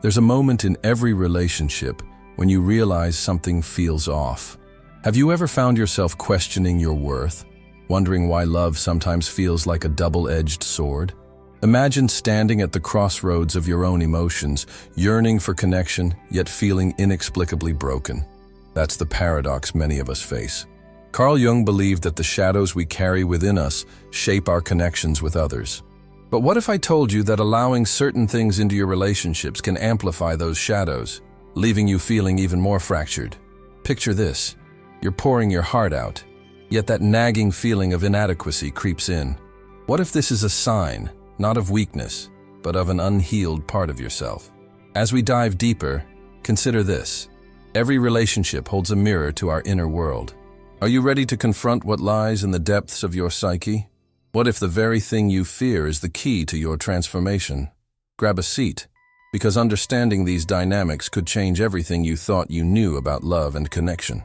There's a moment in every relationship when you realize something feels off. Have you ever found yourself questioning your worth, wondering why love sometimes feels like a double-edged sword? Imagine standing at the crossroads of your own emotions, yearning for connection, yet feeling inexplicably broken. That's the paradox many of us face. Carl Jung believed that the shadows we carry within us shape our connections with others. But what if I told you that allowing certain things into your relationships can amplify those shadows, leaving you feeling even more fractured? Picture this. You're pouring your heart out, yet that nagging feeling of inadequacy creeps in. What if this is a sign, not of weakness, but of an unhealed part of yourself? As we dive deeper, consider this. Every relationship holds a mirror to our inner world. Are you ready to confront what lies in the depths of your psyche? What if the very thing you fear is the key to your transformation? Grab a seat, because understanding these dynamics could change everything you thought you knew about love and connection.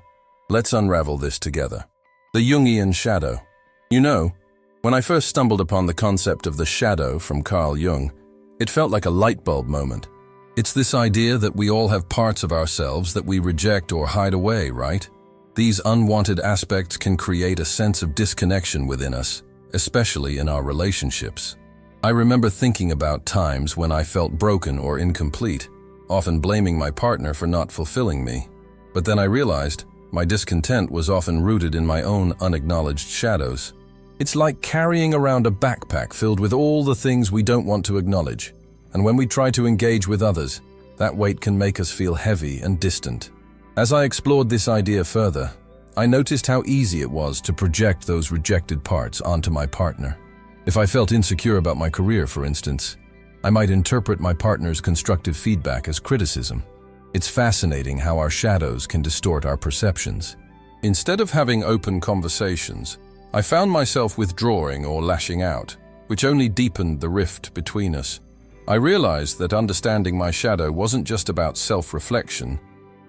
Let's unravel this together. The Jungian shadow. You know, when I first stumbled upon the concept of the shadow from Carl Jung, it felt like a light bulb moment. It's this idea that we all have parts of ourselves that we reject or hide away, right? These unwanted aspects can create a sense of disconnection within us, especially in our relationships. I remember thinking about times when I felt broken or incomplete, often blaming my partner for not fulfilling me. But then I realized my discontent was often rooted in my own unacknowledged shadows. It's like carrying around a backpack filled with all the things we don't want to acknowledge. And when we try to engage with others, that weight can make us feel heavy and distant. As I explored this idea further, I noticed how easy it was to project those rejected parts onto my partner. If I felt insecure about my career, for instance, I might interpret my partner's constructive feedback as criticism. It's fascinating how our shadows can distort our perceptions. Instead of having open conversations, I found myself withdrawing or lashing out, which only deepened the rift between us. I realized that understanding my shadow wasn't just about self-reflection.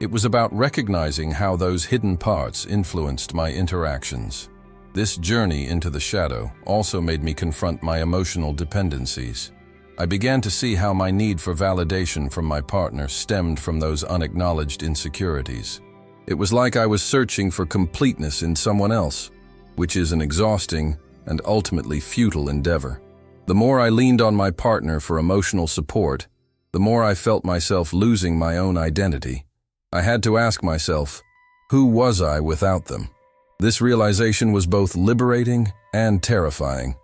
It was about recognizing how those hidden parts influenced my interactions. This journey into the shadow also made me confront my emotional dependencies. I began to see how my need for validation from my partner stemmed from those unacknowledged insecurities. It was like I was searching for completeness in someone else, which is an exhausting and ultimately futile endeavor. The more I leaned on my partner for emotional support, the more I felt myself losing my own identity. I had to ask myself, who was I without them? This realization was both liberating and terrifying.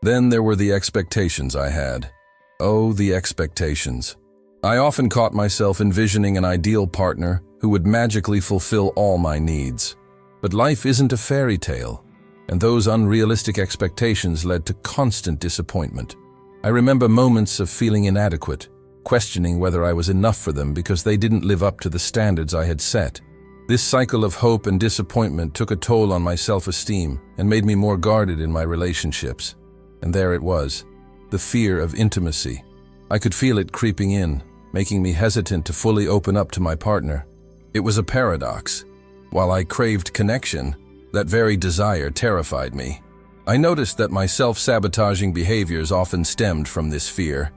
Then there were the expectations I had. Oh, the expectations. I often caught myself envisioning an ideal partner who would magically fulfill all my needs. But life isn't a fairy tale, and those unrealistic expectations led to constant disappointment. I remember moments of feeling inadequate, questioning whether I was enough for them because they didn't live up to the standards I had set. This cycle of hope and disappointment took a toll on my self-esteem and made me more guarded in my relationships. And there it was, the fear of intimacy. I could feel it creeping in, making me hesitant to fully open up to my partner. It was a paradox. While I craved connection, that very desire terrified me. I noticed that my self-sabotaging behaviors often stemmed from this fear.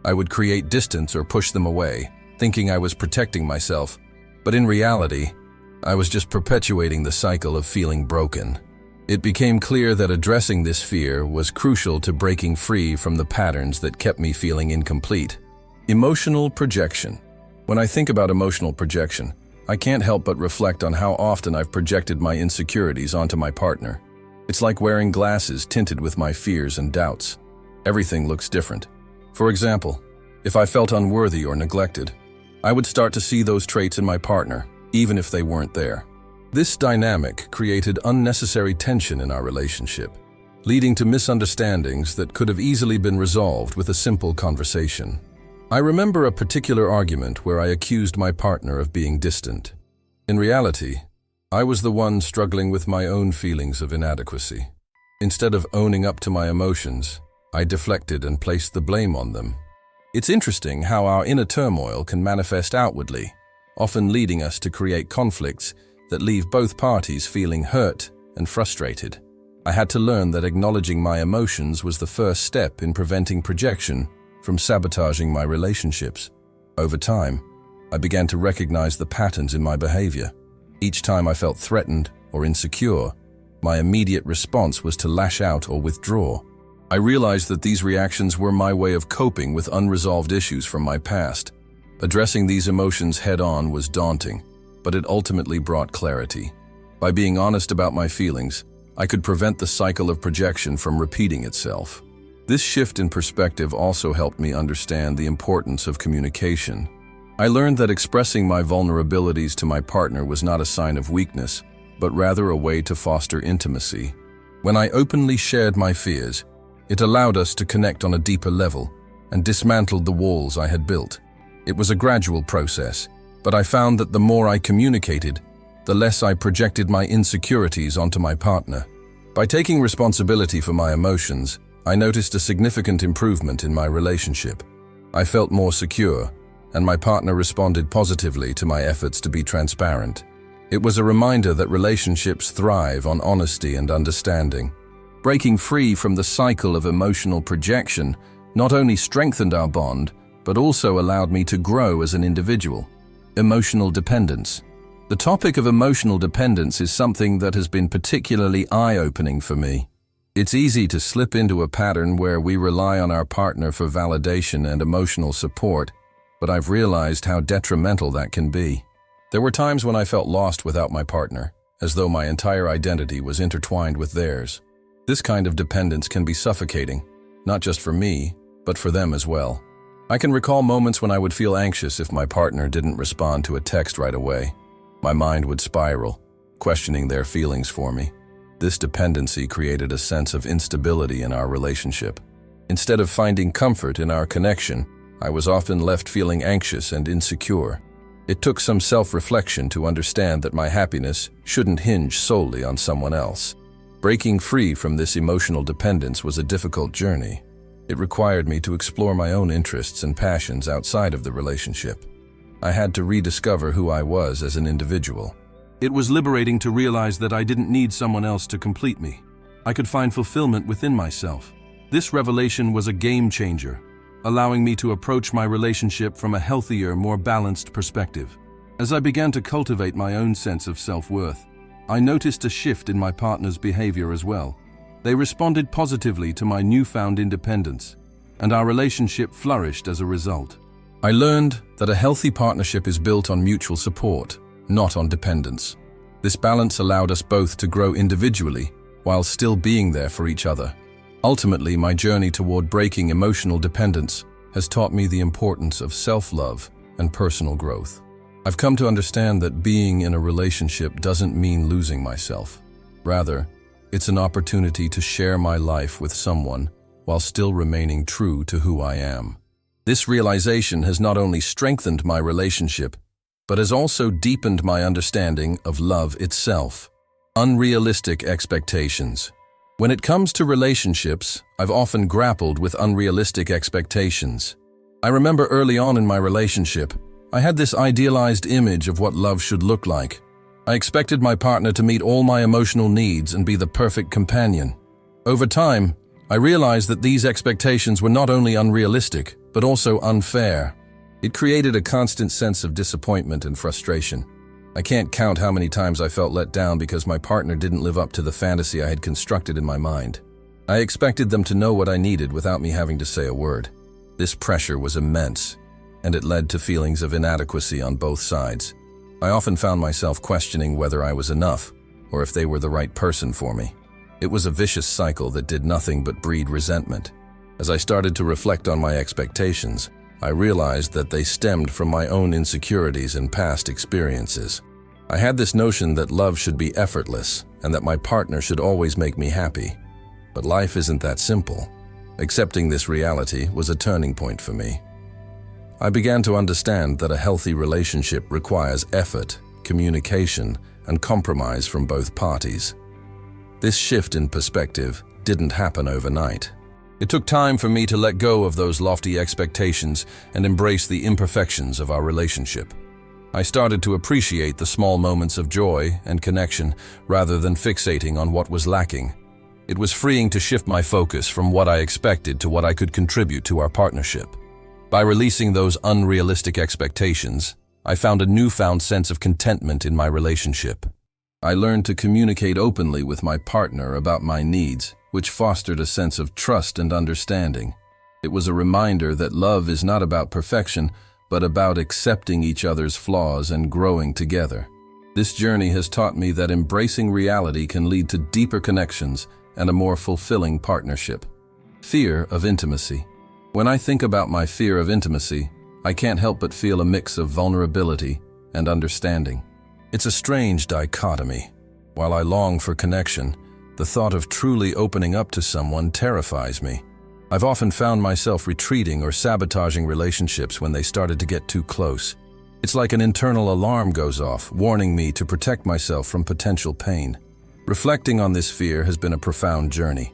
I would create distance or push them away, thinking I was protecting myself. But in reality, I was just perpetuating the cycle of feeling broken. It became clear that addressing this fear was crucial to breaking free from the patterns that kept me feeling incomplete. Emotional projection. When I think about emotional projection, I can't help but reflect on how often I've projected my insecurities onto my partner. It's like wearing glasses tinted with my fears and doubts. Everything looks different. For example, if I felt unworthy or neglected, I would start to see those traits in my partner, even if they weren't there. This dynamic created unnecessary tension in our relationship, leading to misunderstandings that could have easily been resolved with a simple conversation. I remember a particular argument where I accused my partner of being distant. In reality, I was the one struggling with my own feelings of inadequacy. Instead of owning up to my emotions, I deflected and placed the blame on them. It's interesting how our inner turmoil can manifest outwardly, often leading us to create conflicts that leave both parties feeling hurt and frustrated. I had to learn that acknowledging my emotions was the first step in preventing projection from sabotaging my relationships. Over time, I began to recognize the patterns in my behavior. Each time I felt threatened or insecure, my immediate response was to lash out or withdraw. I realized that these reactions were my way of coping with unresolved issues from my past. Addressing these emotions head-on was daunting, but it ultimately brought clarity. By being honest about my feelings, I could prevent the cycle of projection from repeating itself. This shift in perspective also helped me understand the importance of communication. I learned that expressing my vulnerabilities to my partner was not a sign of weakness, but rather a way to foster intimacy. When I openly shared my fears, it allowed us to connect on a deeper level and dismantled the walls I had built. It was a gradual process, but I found that the more I communicated, the less I projected my insecurities onto my partner. By taking responsibility for my emotions, I noticed a significant improvement in my relationship. I felt more secure, and my partner responded positively to my efforts to be transparent. It was a reminder that relationships thrive on honesty and understanding. Breaking free from the cycle of emotional projection not only strengthened our bond, but also allowed me to grow as an individual. Emotional dependence. The topic of emotional dependence is something that has been particularly eye-opening for me. It's easy to slip into a pattern where we rely on our partner for validation and emotional support, but I've realized how detrimental that can be. There were times when I felt lost without my partner, as though my entire identity was intertwined with theirs. This kind of dependence can be suffocating, not just for me, but for them as well. I can recall moments when I would feel anxious if my partner didn't respond to a text right away. My mind would spiral, questioning their feelings for me. This dependency created a sense of instability in our relationship. Instead of finding comfort in our connection, I was often left feeling anxious and insecure. It took some self-reflection to understand that my happiness shouldn't hinge solely on someone else. Breaking free from this emotional dependence was a difficult journey. It required me to explore my own interests and passions outside of the relationship. I had to rediscover who I was as an individual. It was liberating to realize that I didn't need someone else to complete me. I could find fulfillment within myself. This revelation was a game changer, allowing me to approach my relationship from a healthier, more balanced perspective. As I began to cultivate my own sense of self-worth, I noticed a shift in my partner's behavior as well. They responded positively to my newfound independence, and our relationship flourished as a result. I learned that a healthy partnership is built on mutual support, not on dependence. This balance allowed us both to grow individually while still being there for each other. Ultimately, my journey toward breaking emotional dependence has taught me the importance of self-love and personal growth. I've come to understand that being in a relationship doesn't mean losing myself. Rather, it's an opportunity to share my life with someone while still remaining true to who I am. This realization has not only strengthened my relationship, but has also deepened my understanding of love itself. Unrealistic expectations. When it comes to relationships, I've often grappled with unrealistic expectations. I remember early on in my relationship, I had this idealized image of what love should look like. I expected my partner to meet all my emotional needs and be the perfect companion. Over time, I realized that these expectations were not only unrealistic, but also unfair. It created a constant sense of disappointment and frustration. I can't count how many times I felt let down because my partner didn't live up to the fantasy I had constructed in my mind. I expected them to know what I needed without me having to say a word. This pressure was immense, and it led to feelings of inadequacy on both sides. I often found myself questioning whether I was enough, or if they were the right person for me. It was a vicious cycle that did nothing but breed resentment. As I started to reflect on my expectations, I realized that they stemmed from my own insecurities and past experiences. I had this notion that love should be effortless and that my partner should always make me happy. But life isn't that simple. Accepting this reality was a turning point for me. I began to understand that a healthy relationship requires effort, communication, and compromise from both parties. This shift in perspective didn't happen overnight. It took time for me to let go of those lofty expectations and embrace the imperfections of our relationship. I started to appreciate the small moments of joy and connection rather than fixating on what was lacking. It was freeing to shift my focus from what I expected to what I could contribute to our partnership. By releasing those unrealistic expectations, I found a newfound sense of contentment in my relationship. I learned to communicate openly with my partner about my needs, which fostered a sense of trust and understanding. It was a reminder that love is not about perfection, but about accepting each other's flaws and growing together. This journey has taught me that embracing reality can lead to deeper connections and a more fulfilling partnership. Fear of intimacy. When I think about my fear of intimacy, I can't help but feel a mix of vulnerability and understanding. It's a strange dichotomy. While I long for connection, the thought of truly opening up to someone terrifies me. I've often found myself retreating or sabotaging relationships when they started to get too close. It's like an internal alarm goes off, warning me to protect myself from potential pain. Reflecting on this fear has been a profound journey.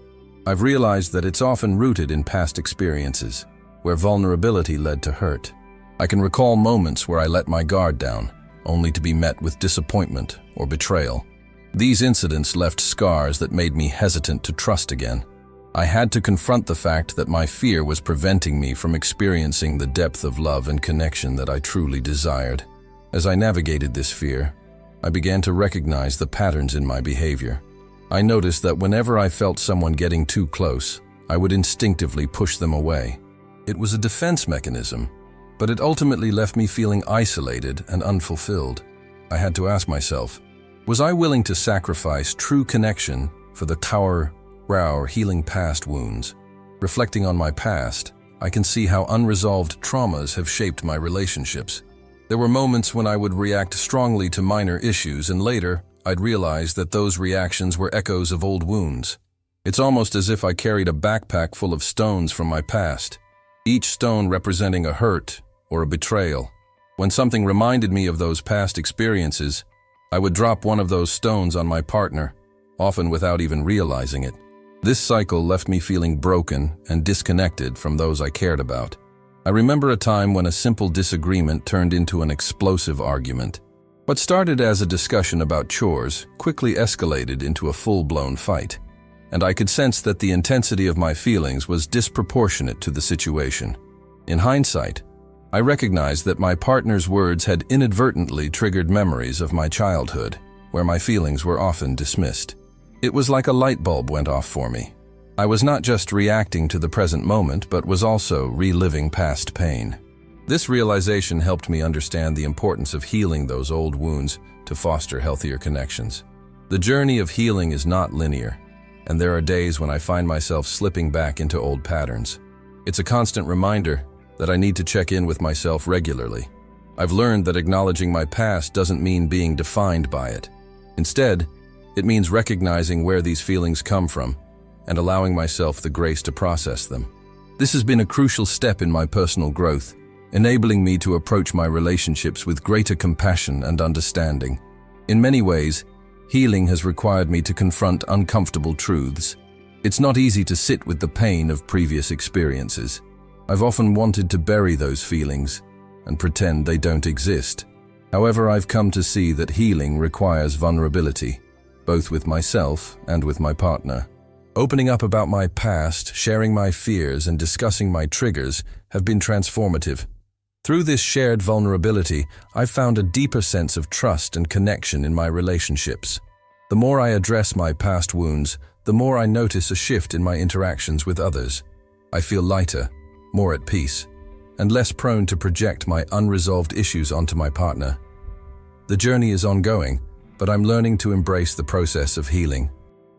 I've realized that it's often rooted in past experiences, where vulnerability led to hurt. I can recall moments where I let my guard down, only to be met with disappointment or betrayal. These incidents left scars that made me hesitant to trust again. I had to confront the fact that my fear was preventing me from experiencing the depth of love and connection that I truly desired. As I navigated this fear, I began to recognize the patterns in my behavior. I noticed that whenever I felt someone getting too close, I would instinctively push them away. It was a defense mechanism, but it ultimately left me feeling isolated and unfulfilled. I had to ask myself, was I willing to sacrifice true connection for the healing past wounds? Reflecting on my past, I can see how unresolved traumas have shaped my relationships. There were moments when I would react strongly to minor issues, and later, I'd realize that those reactions were echoes of old wounds. It's almost as if I carried a backpack full of stones from my past, each stone representing a hurt or a betrayal. When something reminded me of those past experiences, I would drop one of those stones on my partner, often without even realizing it. This cycle left me feeling broken and disconnected from those I cared about. I remember a time when a simple disagreement turned into an explosive argument. What started as a discussion about chores quickly escalated into a full-blown fight, and I could sense that the intensity of my feelings was disproportionate to the situation. In hindsight, I recognized that my partner's words had inadvertently triggered memories of my childhood, where my feelings were often dismissed. It was like a light bulb went off for me. I was not just reacting to the present moment, but was also reliving past pain. This realization helped me understand the importance of healing those old wounds to foster healthier connections. The journey of healing is not linear, and there are days when I find myself slipping back into old patterns. It's a constant reminder that I need to check in with myself regularly. I've learned that acknowledging my past doesn't mean being defined by it. Instead, it means recognizing where these feelings come from and allowing myself the grace to process them. This has been a crucial step in my personal growth, enabling me to approach my relationships with greater compassion and understanding. In many ways, healing has required me to confront uncomfortable truths. It's not easy to sit with the pain of previous experiences. I've often wanted to bury those feelings and pretend they don't exist. However, I've come to see that healing requires vulnerability, both with myself and with my partner. Opening up about my past, sharing my fears, and discussing my triggers have been transformative. Through this shared vulnerability, I've found a deeper sense of trust and connection in my relationships. The more I address my past wounds, the more I notice a shift in my interactions with others. I feel lighter, more at peace, and less prone to project my unresolved issues onto my partner. The journey is ongoing, but I'm learning to embrace the process of healing.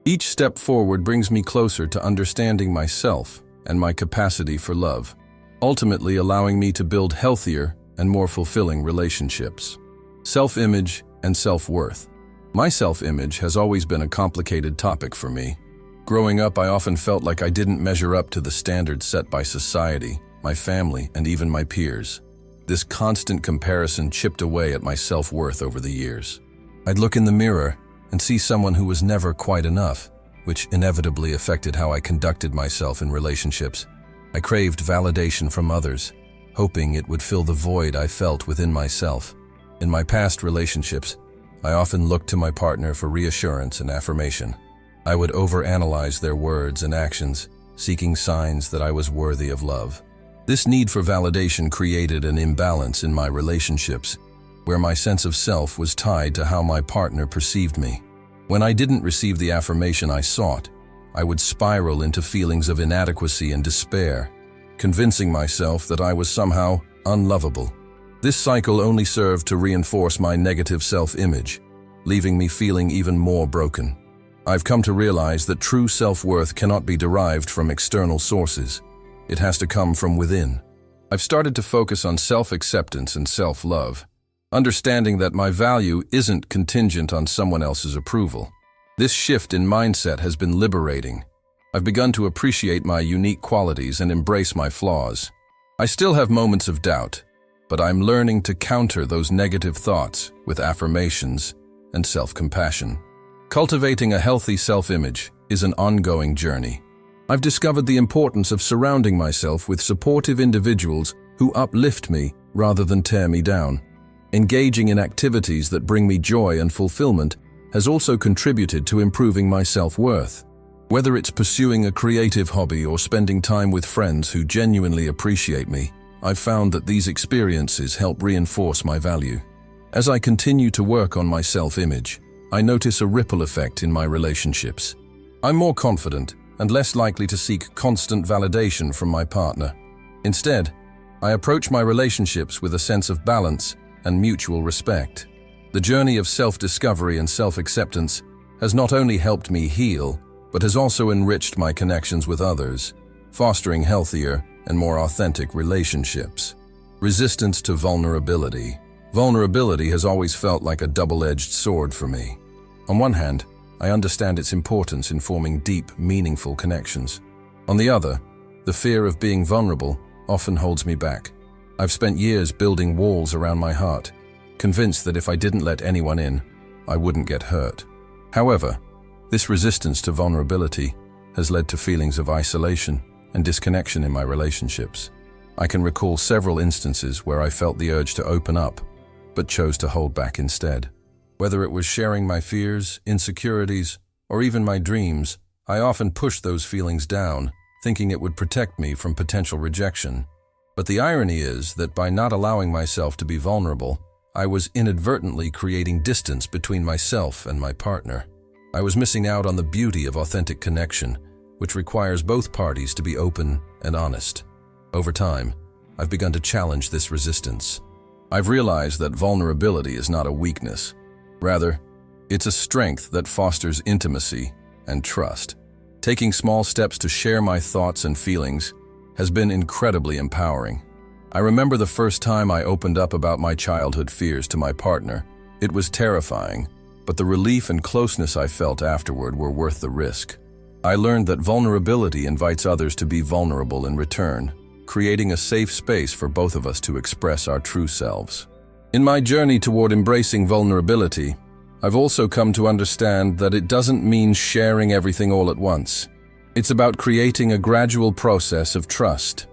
Each step forward brings me closer to understanding myself and my capacity for love, ultimately allowing me to build healthier and more fulfilling relationships. Self-image and self-worth. My self-image has always been a complicated topic for me. Growing up, I often felt like I didn't measure up to the standards set by society, my family, and even my peers. This constant comparison chipped away at my self-worth over the years. I'd look in the mirror and see someone who was never quite enough, which inevitably affected how I conducted myself in relationships. I craved validation from others, hoping it would fill the void I felt within myself. In my past relationships, I often looked to my partner for reassurance and affirmation. I would overanalyze their words and actions, seeking signs that I was worthy of love. This need for validation created an imbalance in my relationships, where my sense of self was tied to how my partner perceived me. When I didn't receive the affirmation I sought, I would spiral into feelings of inadequacy and despair, convincing myself that I was somehow unlovable. This cycle only served to reinforce my negative self-image, leaving me feeling even more broken. I've come to realize that true self-worth cannot be derived from external sources. It has to come from within. I've started to focus on self-acceptance and self-love, understanding that my value isn't contingent on someone else's approval. This shift in mindset has been liberating. I've begun to appreciate my unique qualities and embrace my flaws. I still have moments of doubt, but I'm learning to counter those negative thoughts with affirmations and self-compassion. Cultivating a healthy self-image is an ongoing journey. I've discovered the importance of surrounding myself with supportive individuals who uplift me rather than tear me down. Engaging in activities that bring me joy and fulfillment has also contributed to improving my self-worth. Whether it's pursuing a creative hobby or spending time with friends who genuinely appreciate me, I've found that these experiences help reinforce my value. As I continue to work on my self-image, I notice a ripple effect in my relationships. I'm more confident and less likely to seek constant validation from my partner. Instead, I approach my relationships with a sense of balance and mutual respect. The journey of self-discovery and self-acceptance has not only helped me heal, but has also enriched my connections with others, fostering healthier and more authentic relationships. Resistance to vulnerability. Vulnerability has always felt like a double-edged sword for me. On one hand, I understand its importance in forming deep, meaningful connections. On the other, the fear of being vulnerable often holds me back. I've spent years building walls around my heart, convinced that if I didn't let anyone in, I wouldn't get hurt. However, this resistance to vulnerability has led to feelings of isolation and disconnection in my relationships. I can recall several instances where I felt the urge to open up, but chose to hold back instead. Whether it was sharing my fears, insecurities, or even my dreams, I often pushed those feelings down, thinking it would protect me from potential rejection. But the irony is that by not allowing myself to be vulnerable, I was inadvertently creating distance between myself and my partner. I was missing out on the beauty of authentic connection, which requires both parties to be open and honest. Over time, I've begun to challenge this resistance. I've realized that vulnerability is not a weakness. Rather, it's a strength that fosters intimacy and trust. Taking small steps to share my thoughts and feelings has been incredibly empowering. I remember the first time I opened up about my childhood fears to my partner. It was terrifying, but the relief and closeness I felt afterward were worth the risk. I learned that vulnerability invites others to be vulnerable in return, creating a safe space for both of us to express our true selves. In my journey toward embracing vulnerability, I've also come to understand that it doesn't mean sharing everything all at once. It's about creating a gradual process of trust.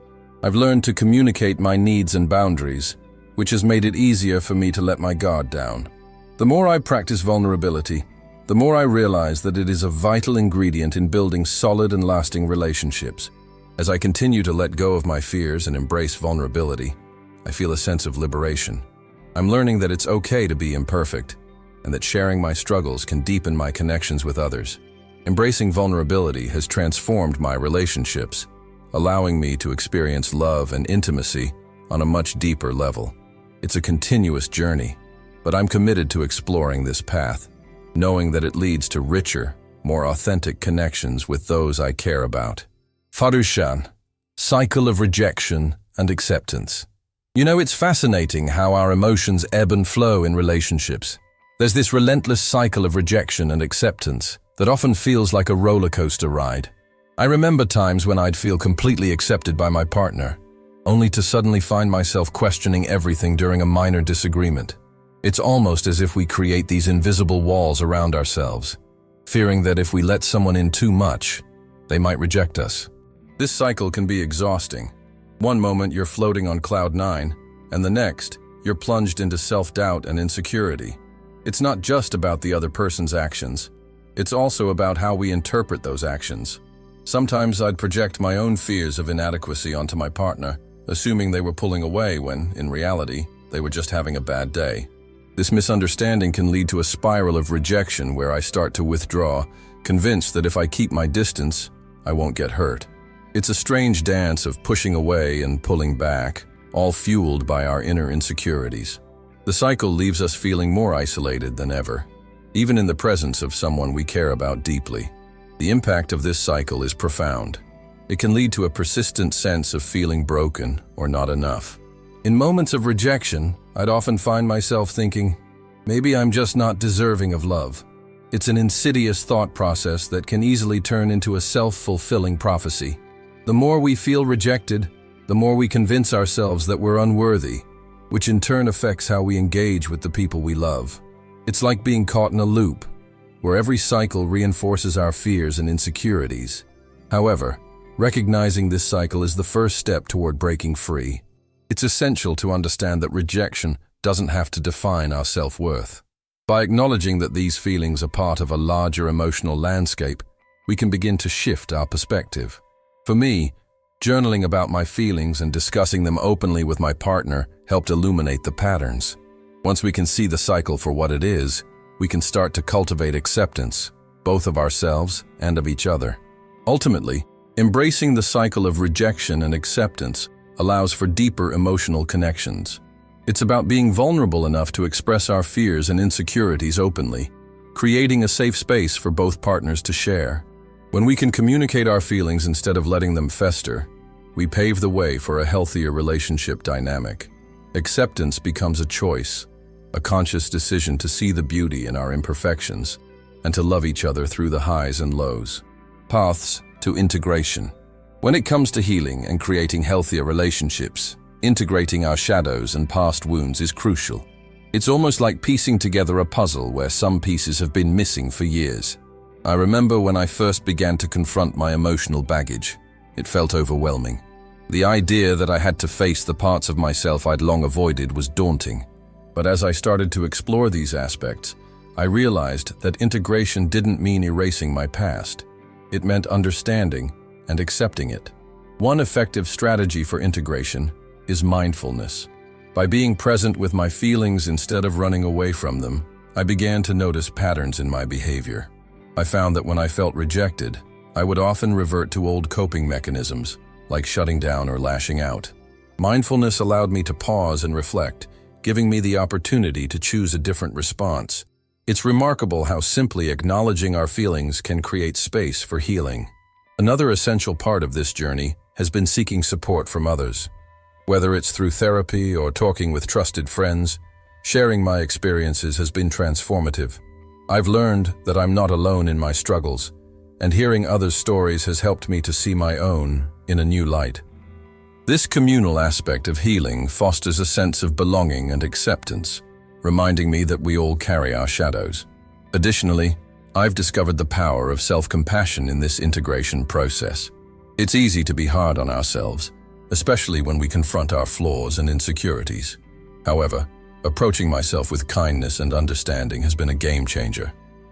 I've learned to communicate my needs and boundaries, which has made it easier for me to let my guard down. The more I practice vulnerability, the more I realize that it is a vital ingredient in building solid and lasting relationships. As I continue to let go of my fears and embrace vulnerability, I feel a sense of liberation. I'm learning that it's okay to be imperfect, and that sharing my struggles can deepen my connections with others. Embracing vulnerability has transformed my relationships, allowing me to experience love and intimacy on a much deeper level. It's a continuous journey, but I'm committed to exploring this path, knowing that it leads to richer, more authentic connections with those I care about. Farushan, cycle of rejection and acceptance. You know, it's fascinating how our emotions ebb and flow in relationships. There's this relentless cycle of rejection and acceptance that often feels like a roller coaster ride. I remember times when I'd feel completely accepted by my partner, only to suddenly find myself questioning everything during a minor disagreement. It's almost as if we create these invisible walls around ourselves, fearing that if we let someone in too much, they might reject us. This cycle can be exhausting. One moment you're floating on cloud nine, and the next, you're plunged into self-doubt and insecurity. It's not just about the other person's actions. It's also about how we interpret those actions. Sometimes I'd project my own fears of inadequacy onto my partner, assuming they were pulling away when, in reality, they were just having a bad day. This misunderstanding can lead to a spiral of rejection where I start to withdraw, convinced that if I keep my distance, I won't get hurt. It's a strange dance of pushing away and pulling back, all fueled by our inner insecurities. The cycle leaves us feeling more isolated than ever, even in the presence of someone we care about deeply. The impact of this cycle is profound. It can lead to a persistent sense of feeling broken or not enough. In moments of rejection, I'd often find myself thinking, maybe I'm just not deserving of love. It's an insidious thought process that can easily turn into a self-fulfilling prophecy. The more we feel rejected, the more we convince ourselves that we're unworthy, which in turn affects how we engage with the people we love. It's like being caught in a loop, where every cycle reinforces our fears and insecurities. However, recognizing this cycle is the first step toward breaking free. It's essential to understand that rejection doesn't have to define our self-worth. By acknowledging that these feelings are part of a larger emotional landscape, we can begin to shift our perspective. For me, journaling about my feelings and discussing them openly with my partner helped illuminate the patterns. Once we can see the cycle for what it is, we can start to cultivate acceptance, both of ourselves and of each other. Ultimately, embracing the cycle of rejection and acceptance allows for deeper emotional connections. It's about being vulnerable enough to express our fears and insecurities openly, creating a safe space for both partners to share. When we can communicate our feelings instead of letting them fester, we pave the way for a healthier relationship dynamic. Acceptance becomes a choice, a conscious decision to see the beauty in our imperfections and to love each other through the highs and lows. Paths to integration. When it comes to healing and creating healthier relationships, integrating our shadows and past wounds is crucial. It's almost like piecing together a puzzle where some pieces have been missing for years. I remember when I first began to confront my emotional baggage. It felt overwhelming. The idea that I had to face the parts of myself I'd long avoided was daunting. But as I started to explore these aspects, I realized that integration didn't mean erasing my past. It meant understanding and accepting it. One effective strategy for integration is mindfulness. By being present with my feelings instead of running away from them, I began to notice patterns in my behavior. I found that when I felt rejected, I would often revert to old coping mechanisms, like shutting down or lashing out. Mindfulness allowed me to pause and reflect, giving me the opportunity to choose a different response. It's remarkable how simply acknowledging our feelings can create space for healing. Another essential part of this journey has been seeking support from others. Whether it's through therapy or talking with trusted friends, sharing my experiences has been transformative. I've learned that I'm not alone in my struggles, and hearing others' stories has helped me to see my own in a new light. This communal aspect of healing fosters a sense of belonging and acceptance, reminding me that we all carry our shadows. Additionally, I've discovered the power of self-compassion in this integration process. It's easy to be hard on ourselves, especially when we confront our flaws and insecurities. However, approaching myself with kindness and understanding has been a game changer.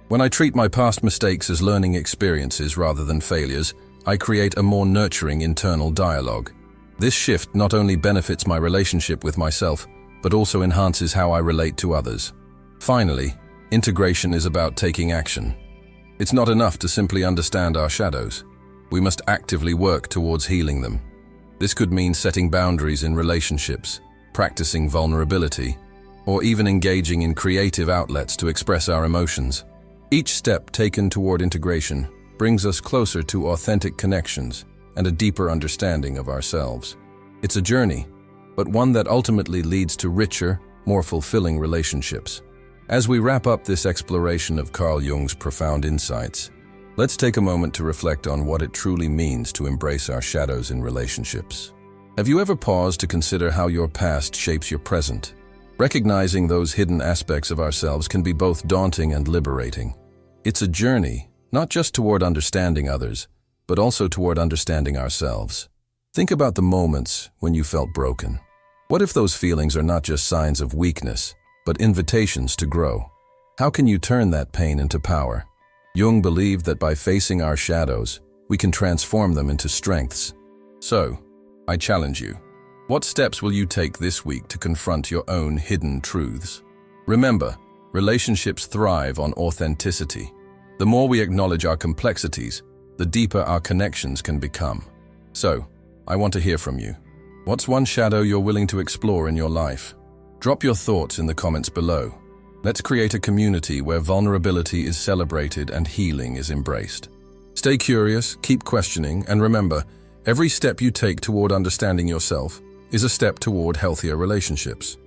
When I treat my past mistakes as learning experiences rather than failures, I create a more nurturing internal dialogue. This shift not only benefits my relationship with myself, but also enhances how I relate to others. Finally, integration is about taking action. It's not enough to simply understand our shadows. We must actively work towards healing them. This could mean setting boundaries in relationships, practicing vulnerability, or even engaging in creative outlets to express our emotions. Each step taken toward integration brings us closer to authentic connections and a deeper understanding of ourselves. It's a journey, but one that ultimately leads to richer, more fulfilling relationships. As we wrap up this exploration of Carl Jung's profound insights, let's take a moment to reflect on what it truly means to embrace our shadows in relationships. Have you ever paused to consider how your past shapes your present? Recognizing those hidden aspects of ourselves can be both daunting and liberating. It's a journey, not just toward understanding others, but also toward understanding ourselves. Think about the moments when you felt broken. What if those feelings are not just signs of weakness, but invitations to grow? How can you turn that pain into power? Jung believed that by facing our shadows, we can transform them into strengths. So, I challenge you. What steps will you take this week to confront your own hidden truths? Remember, relationships thrive on authenticity. The more we acknowledge our complexities, the deeper our connections can become. So, I want to hear from you. What's one shadow you're willing to explore in your life? Drop your thoughts in the comments below. Let's create a community where vulnerability is celebrated and healing is embraced. Stay curious, keep questioning, and remember, every step you take toward understanding yourself is a step toward healthier relationships.